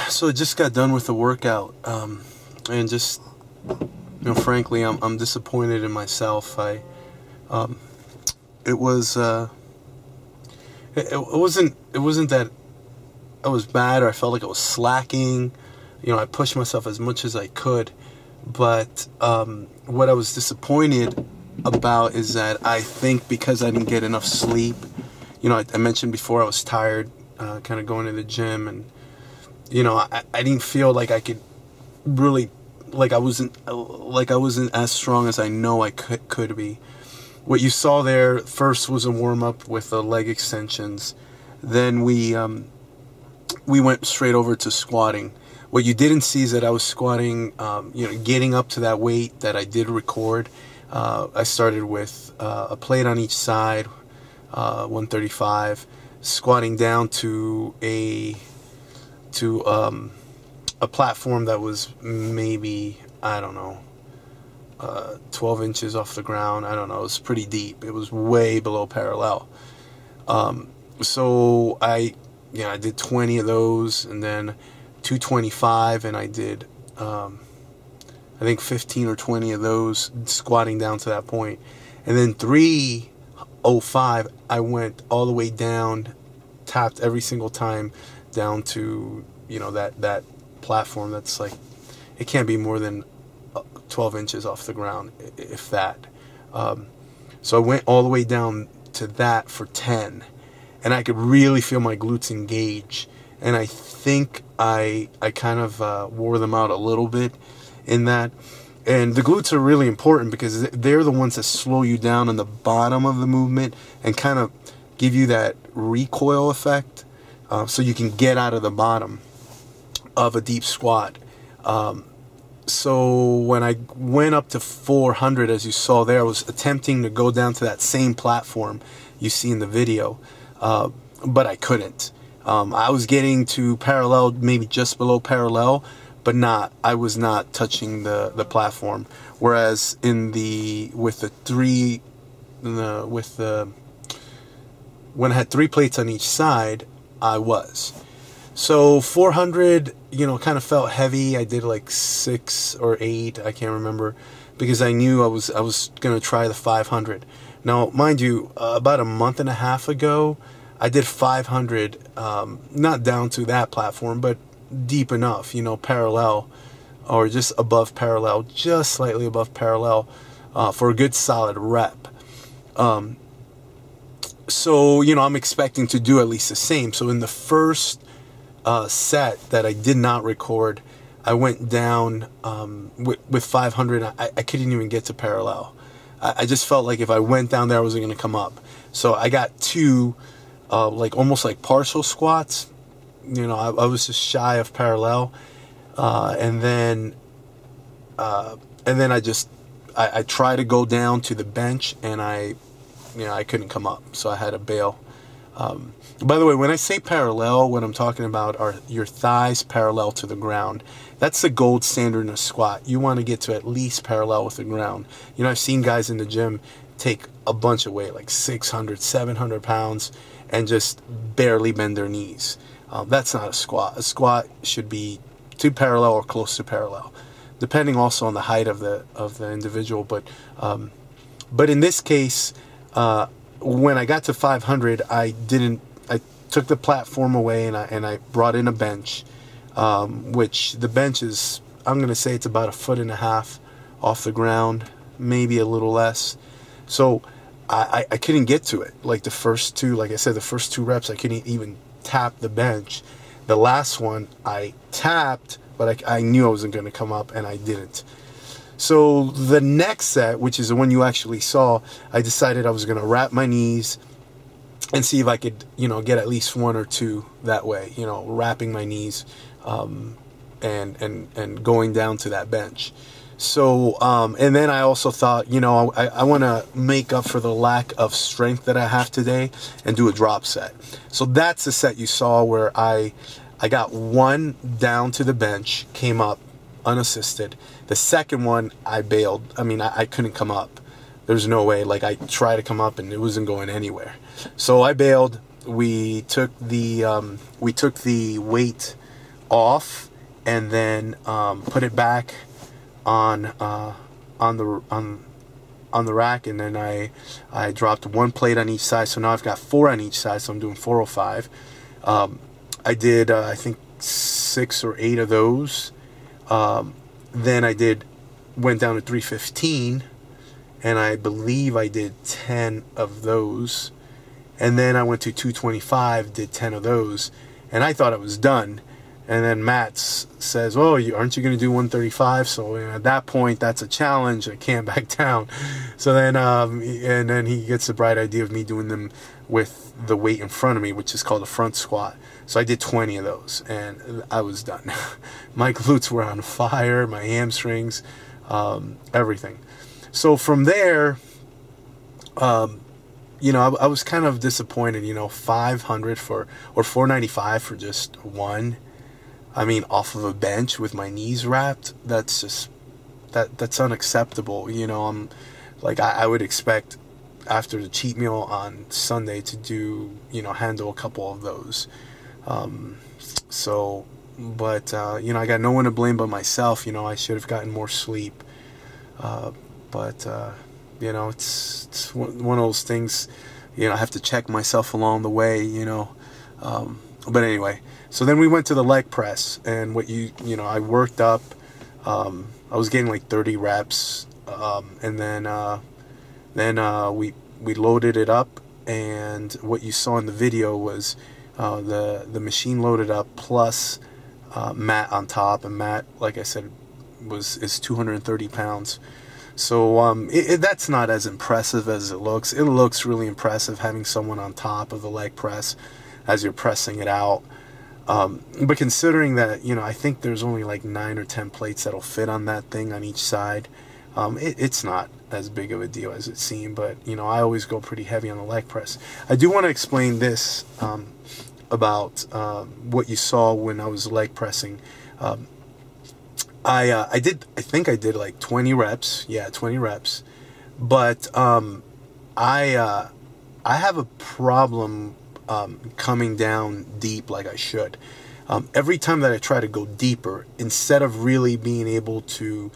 So I just got done with the workout, and just, frankly, I'm disappointed in myself. It was, it wasn't that I was bad or I felt like I was slacking. I pushed myself as much as I could, but what I was disappointed about is that I think because I didn't get enough sleep. I mentioned before I was tired, kind of going to the gym, and I didn't feel like I could really, like I wasn't as strong as I know I could be. What you saw there first was a warm up with the leg extensions. Then we went straight over to squatting. What you didn't see is that I was squatting, getting up to that weight that I did record. I started with a plate on each side, 135, squatting down to a platform that was maybe, I don't know, 12 inches off the ground. I don't know. It was pretty deep. It was way below parallel. So I did 20 of those, and then 225, and I did, I think 15 or 20 of those, squatting down to that point. And then 305, I went all the way down, tapped every single time down to, that platform that's like, it can't be more than 12 inches off the ground, if that. So I went all the way down to that for 10, and I could really feel my glutes engage. And I think I kind of wore them out a little bit in that. And the glutes are really important because they're the ones that slow you down in the bottom of the movement and kind of give you that recoil effect, so you can get out of the bottom of a deep squat. So when I went up to 400, as you saw there, I was attempting to go down to that same platform you see in the video, but I couldn't. I was getting to parallel, maybe just below parallel, but I was not touching the platform. Whereas when I had 3 plates on each side, I was. So 400, kind of felt heavy. I did like 6 or 8, I can't remember, because I knew I was going to try the 500. Now, mind you, about a month and a half ago, I did 500, not down to that platform, but deep enough, parallel, or just above parallel, just slightly above parallel, for a good solid rep. So, I'm expecting to do at least the same. So in the first set that I did not record, I went down with 500. I couldn't even get to parallel. I just felt like if I went down there, I wasn't going to come up. So I got 2, almost like partial squats. I was just shy of parallel, and then I tried to go down to the bench, and I couldn't come up, so I had to bail. By the way, when I say parallel, what I'm talking about are your thighs parallel to the ground. That's the gold standard in a squat. You want to get to at least parallel with the ground. I've seen guys in the gym take a bunch of weight, like 600, 700 pounds, and just barely bend their knees. That's not a squat. A squat should be to parallel or close to parallel, depending also on the height of the individual. But in this case, when I got to 500, I took the platform away, and I brought in a bench, which the bench is, I'm going to say it's about 1.5 feet off the ground, maybe a little less. So I couldn't get to it. Like the first 2, like I said, the first 2 reps, I couldn't even tap the bench. The last one, I tapped, but I knew I wasn't going to come up, and I didn't. So the next set, which is the one you actually saw, I decided I was going to wrap my knees and see if I could, get at least 1 or 2 that way, wrapping my knees, and going down to that bench. So, and then I also thought, I want to make up for the lack of strength that I have today and do a drop set. So that's the set you saw where I got 1 down to the bench, came up unassisted. The second one, I bailed. I mean, I couldn't come up. There's no way. Like, I tried to come up and it wasn't going anywhere. So I bailed. We took the weight off, and then put it back on the rack, and then I dropped one plate on each side, so now I've got 4 on each side, so I'm doing 405. I did I think 6 or 8 of those. Then went down to 315, and I believe I did 10 of those, and then I went to 225, did 10 of those, and I thought I was done. And then Matt says, "Oh, aren't you going to do 135?" So at that point, that's a challenge. I can't back down. So then, and then he gets the bright idea of me doing them with the weight in front of me, which is called a front squat. So I did 20 of those, and I was done. My glutes were on fire, my hamstrings, everything. So from there, you know, I was kind of disappointed. You know, 500 or 495 for just one. I mean, off of a bench with my knees wrapped, that's just, that's unacceptable. You know, I'm like, I would expect after the cheat meal on Sunday to do, you know, handle a couple of those. But, you know, I got no one to blame but myself. You know, I should have gotten more sleep. But you know, it's one of those things, you know, I have to check myself along the way, you know. But anyway, so then we went to the leg press, and you know, I worked up, I was getting like 30 reps, and then we loaded it up, and what you saw in the video was the machine loaded up plus Matt on top, and Matt, like I said, is 230 pounds. So that's not as impressive as it looks. It looks really impressive having someone on top of the leg press as you're pressing it out. But considering that, you know, I think there's only like 9 or 10 plates that'll fit on that thing on each side, it's not as big of a deal as it seemed. But, you know, I always go pretty heavy on the leg press. I do want to explain this about what you saw when I was leg pressing. I think I did like 20 reps. Yeah, 20 reps. But I have a problem coming down deep like I should. Every time that I try to go deeper, instead of really being able to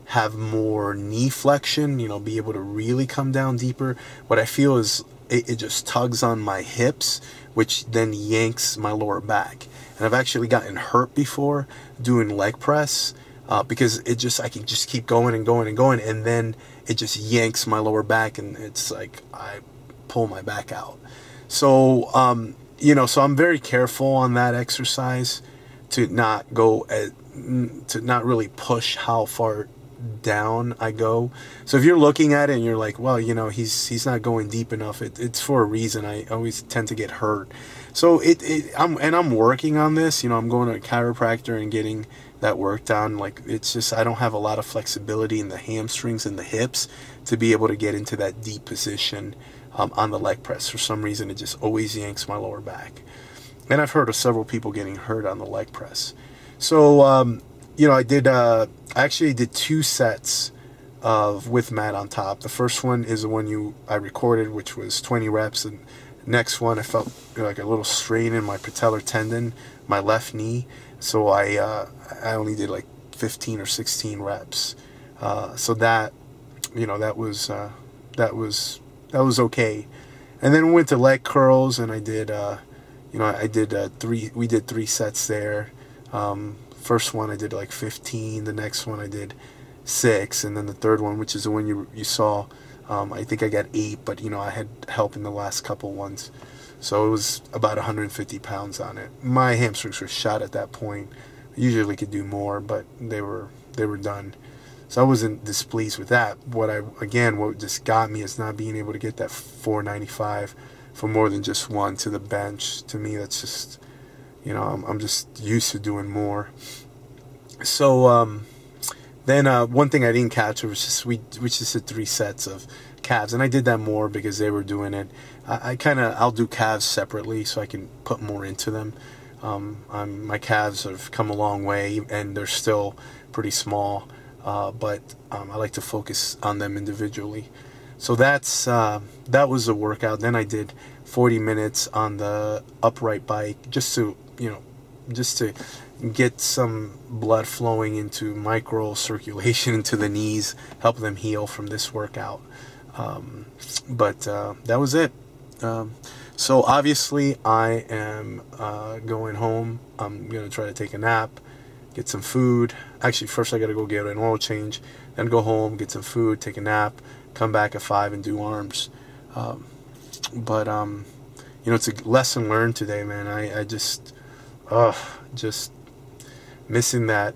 have more knee flexion, you know, be able to really come down deeper, what I feel is it just tugs on my hips, which then yanks my lower back. And I've actually gotten hurt before doing leg press, because I can just keep going and going and going, and then it just yanks my lower back, and it's like I pull my back out. So you know, so I'm very careful on that exercise to not really push how far down I go. So if you're looking at it and you're like, well, you know, he's not going deep enough, it's for a reason. I always tend to get hurt. So I'm working on this. You know, I'm going to a chiropractor and getting that work done. Like, it's just, I don't have a lot of flexibility in the hamstrings and the hips to be able to get into that deep position on the leg press. For some reason, it just always yanks my lower back. And I've heard of several people getting hurt on the leg press. So you know, I actually did 2 sets with Matt on top. The first one is the one I recorded, which was 20 reps, and next one I felt like a little strain in my patellar tendon, my left knee. So I only did like 15 or 16 reps. So that, you know, that was okay. And then we went to leg curls, and I did, you know, we did 3 sets there. First one I did like 15, the next one I did 6, and then the third one, which is the one you saw, I think I got 8, but, you know, I had help in the last couple ones. So it was about 150 pounds on it. My hamstrings were shot at that point. I usually could do more, but they were done. So I wasn't displeased with that. What just got me is not being able to get that 495 for more than just one to the bench. To me, that's just, you know, I'm just used to doing more. So then one thing I didn't catch was just we just did 3 sets of calves, and I did that more because they were doing it. I'll do calves separately so I can put more into them. My calves have come a long way, and they're still pretty small, but I like to focus on them individually. So that was the workout. Then I did 40 minutes on the upright bike, just to, you know, just to get some blood flowing into micro circulation into the knees, help them heal from this workout. But that was it. So obviously I am going home. I'm going to try to take a nap, get some food. Actually, first I got to go get an oil change, then go home, get some food, take a nap, come back at 5 and do arms. But you know, it's a lesson learned today, man. I just missing that.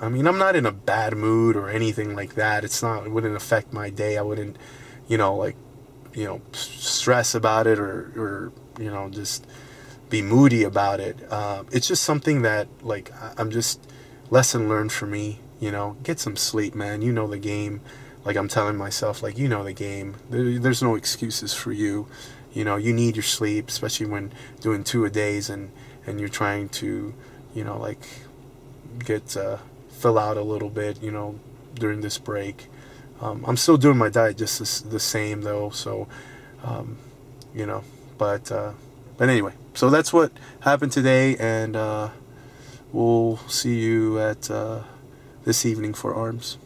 I mean, I'm not in a bad mood or anything like that. It wouldn't affect my day. I wouldn't, you know, like, you know, stress about it or you know, just be moody about it. It's just something that, like, I'm just lesson learned for me. You know, get some sleep, man. You know the game. Like I'm telling myself, like, you know the game. There's no excuses for you. You know, you need your sleep, especially when doing 2-a-days and you're trying to, you know, like get fill out a little bit, you know, during this break. I'm still doing my diet just the same though, so you know, but anyway, so that's what happened today, and we'll see you at this evening for arms.